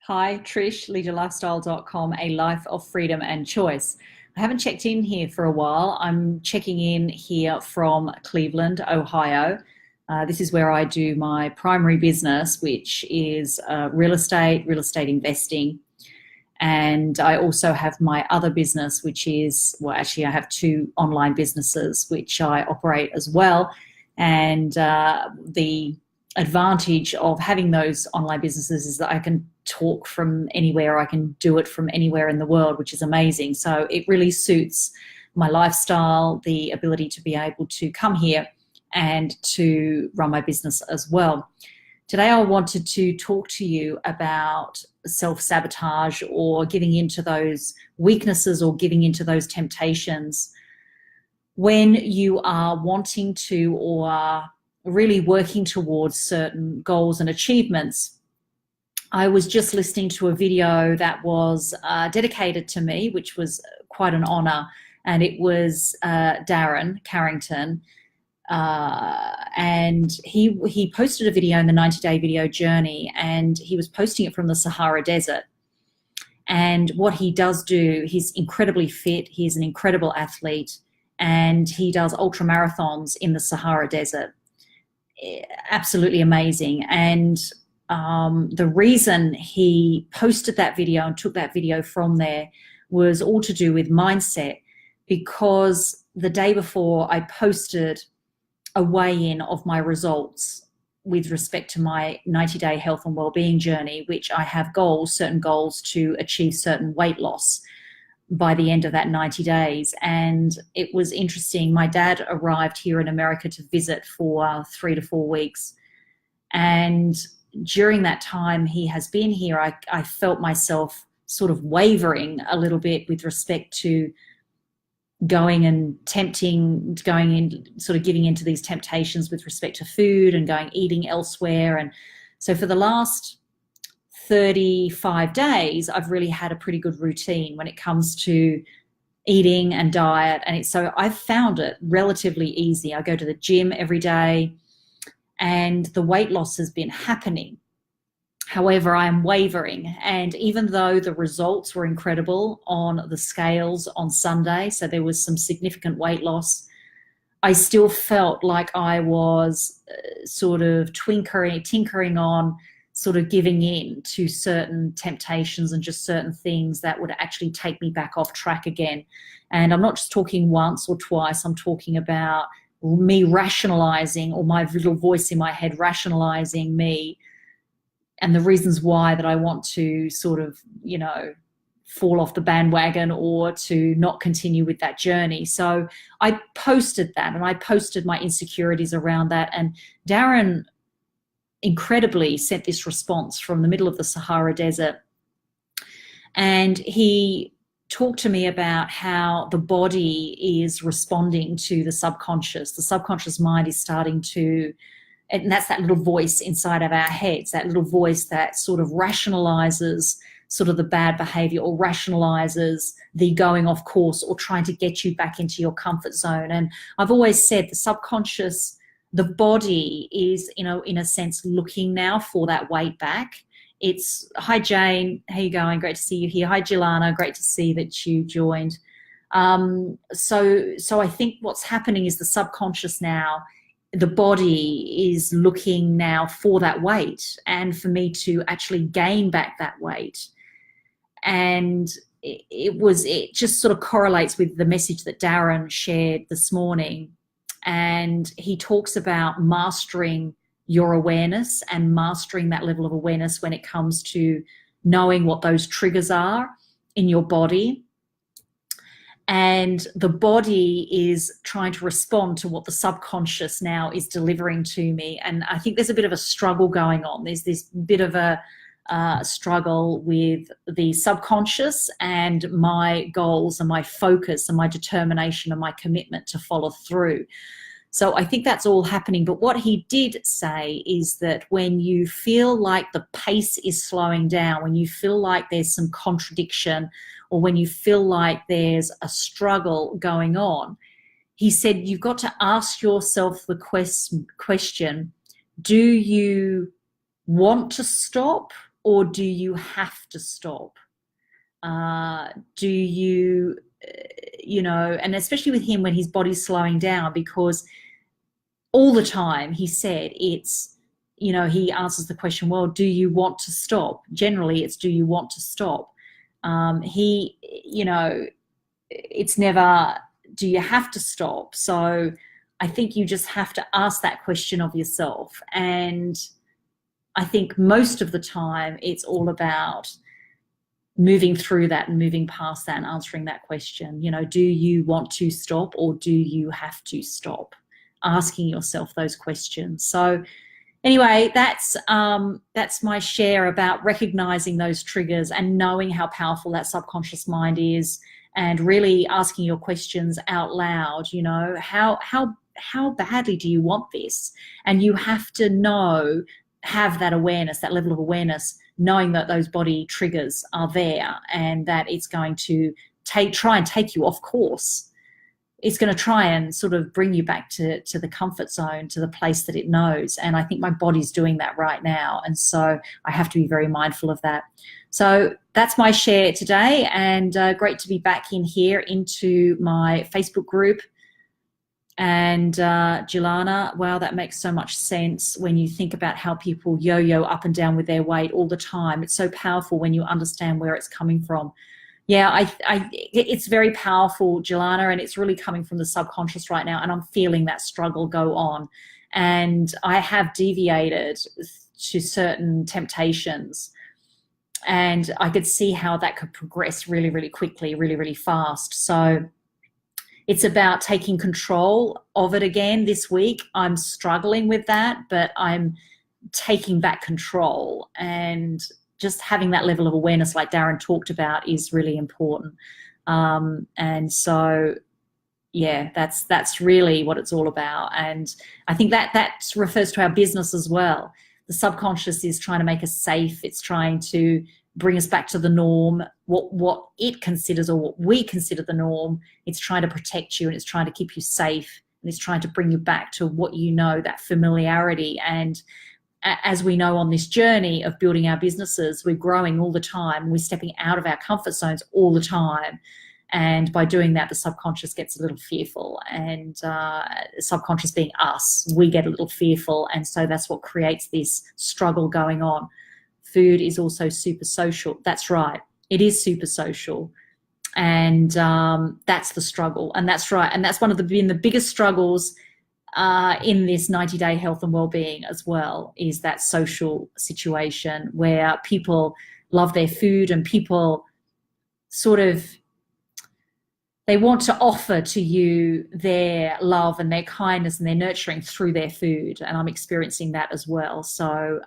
Hi, Trish, leaderlifestyle.com, a life of freedom and choice. I haven't checked in here for a while. I'm checking in here from Cleveland, Ohio. This is where I do my primary business, which is real estate investing. And I also have my other business, which is, well, actually, I have two online businesses, which I operate as well. And the advantage of having those online businesses is that I can talk from anywhere. I can do it from anywhere in the world, which is amazing. So it really suits my lifestyle, the ability to be able to come here and to run my business as well. Today, I wanted to talk to you about self-sabotage or giving into those weaknesses or giving into those temptations when you are wanting to or are really working towards certain goals and achievements. I was just listening to a video that was dedicated to me, which was quite an honor, and it was Daren Carrington. And he posted a video in the 90-day video journey, and he was posting it from the Sahara Desert. And what he does do, he's incredibly fit, he's an incredible athlete, and he does ultra marathons in the Sahara Desert. Absolutely amazing. And the reason he posted that video and took that video from there was all to do with mindset, because the day before I posted a weigh-in of my results with respect to my 90-day health and well-being journey, which I have goals, certain goals to achieve certain weight loss by the end of that 90 days. And it was interesting. My dad arrived here in America to visit for 3 to 4 weeks. And during that time he has been here, I felt myself sort of wavering a little bit with respect to going in, sort of giving into these temptations with respect to food and eating elsewhere. And so for the last 35 days, I've really had a pretty good routine when it comes to eating and diet. And so I've found it relatively easy. I go to the gym every day and the weight loss has been happening. However, I am wavering. And even though the results were incredible on the scales on Sunday, so there was some significant weight loss, I still felt like I was sort of tinkering on, sort of giving in to certain temptations and just certain things that would actually take me back off track again. And I'm not just talking once or twice, I'm talking about me rationalizing, or my little voice in my head rationalizing me and the reasons why that I want to sort of, fall off the bandwagon or to not continue with that journey. So I posted that, and I posted my insecurities around that. And Daren incredibly sent this response from the middle of the Sahara Desert. And he talked to me about how the body is responding to the subconscious. The subconscious mind is starting to, and that's that little voice inside of our heads, that little voice that sort of rationalizes sort of the bad behavior, or rationalizes the going off course, or trying to get you back into your comfort zone. And I've always said the subconscious, the body is, in a sense, looking now for that weight back. It's, hi Jane, how you going? Great to see you here. Hi Gilana, great to see that you joined. So I think what's happening is the subconscious now, the body is looking now for that weight, and for me to actually gain back that weight. And it just sort of correlates with the message that Daren shared this morning. And he talks about mastering your awareness and mastering that level of awareness when it comes to knowing what those triggers are in your body. And the body is trying to respond to what the subconscious now is delivering to me. And I think there's a bit of a struggle going on. There's this bit of a struggle with the subconscious and my goals and my focus and my determination and my commitment to follow through. So I think that's all happening. But what he did say is that when you feel like the pace is slowing down, when you feel like there's some contradiction, or when you feel like there's a struggle going on, he said you've got to ask yourself the question, do you want to stop, or do you have to stop? Do you, you know, and especially with him when his body's slowing down, because all the time he said it's, you know, he answers the question, well, do you want to stop? Generally, it's do you want to stop? You know, it's never do you have to stop? So I think you just have to ask that question of yourself. And I think most of the time it's all about moving through that and moving past that and answering that question. You know, do you want to stop or do you have to stop? Asking yourself those questions. So anyway, that's my share about recognizing those triggers and knowing how powerful that subconscious mind is, and really asking your questions out loud. You know, how badly do you want this? And you have to have that awareness, that level of awareness, knowing that those body triggers are there and that it's going to try and take you off course. It's going to try and sort of bring you back to the comfort zone, to the place that it knows. And I think my body's doing that right now. And so I have to be very mindful of that. So that's my share today, and great to be back in here into my Facebook group. And Jelana, wow, that makes so much sense when you think about how people yo-yo up and down with their weight all the time. It's so powerful when you understand where it's coming from. Yeah, it's very powerful, Jelana, and it's really coming from the subconscious right now, and I'm feeling that struggle go on. And I have deviated to certain temptations, and I could see how that could progress really, really quickly, really, really fast. So it's about taking control of it again this week. I'm struggling with that, but I'm taking back control, and just having that level of awareness like Daren talked about is really important. And so, yeah, that's really what it's all about. And I think that refers to our business as well. The subconscious is trying to make us safe. It's trying to bring us back to the norm, what it considers or what we consider the norm. It's trying to protect you, and it's trying to keep you safe, and it's trying to bring you back to what you know, that familiarity. And as we know on this journey of building our businesses, we're growing all the time. We're stepping out of our comfort zones all the time. And by doing that, the subconscious gets a little fearful, and subconscious being us, we get a little fearful. And so that's what creates this struggle going on. Food is also super social. That's right. It is super social. And that's the struggle. And that's right. And that's one of the biggest struggles in this 90-day health and well-being as well, is that social situation where people love their food, and people sort of, they want to offer to you their love and their kindness and their nurturing through their food. And I'm experiencing that as well. So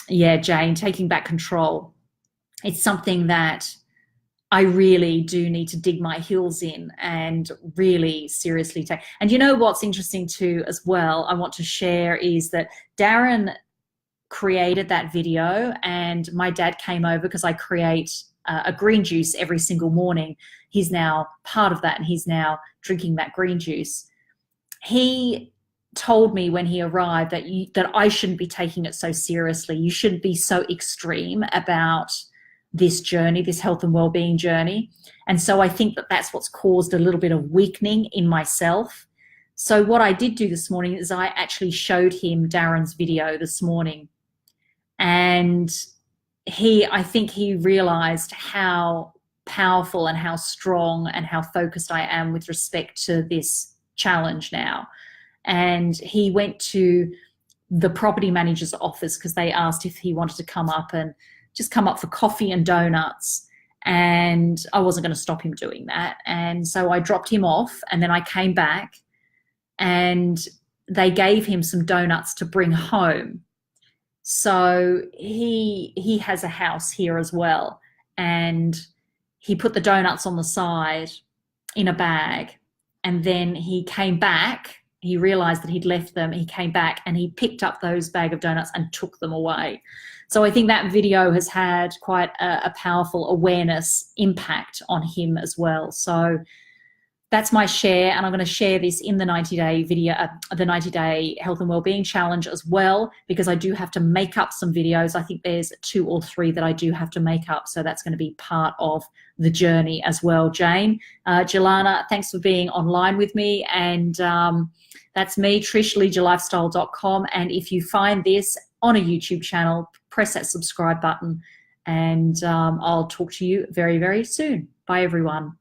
yeah, Jane, taking back control, it's something that I really do need to dig my heels in and really seriously take. And you know what's interesting too as well, I want to share, is that Daren created that video, and my dad came over because I create a green juice every single morning. He's now part of that, and he's now drinking that green juice. He told me when he arrived that I shouldn't be taking it so seriously. You shouldn't be so extreme about this journey, this health and well-being journey. And so I think that that's what's caused a little bit of weakening in myself. So what I did do this morning is I actually showed him Daren's video this morning. And I think he realized how powerful and how strong and how focused I am with respect to this challenge now. And he went to the property manager's office because they asked if he wanted to come up for coffee and donuts, and I wasn't going to stop him doing that. And so I dropped him off, and then I came back, and they gave him some donuts to bring home. So he has a house here as well, and he put the donuts on the side in a bag, and then he came back. He realized that he'd left them. He came back and he picked up those bag of donuts and took them away. So I think that video has had quite a powerful awareness impact on him as well. So that's my share, and I'm going to share this in the 90-day video, the 90-day health and wellbeing challenge as well, because I do have to make up some videos. I think there's 2 or 3 that I do have to make up, so that's going to be part of the journey as well. Jane, Jelana, thanks for being online with me, and that's me, Trish, leadyourlifestyle.com. And if you find this on a YouTube channel, press that subscribe button, and I'll talk to you very, very soon. Bye, everyone.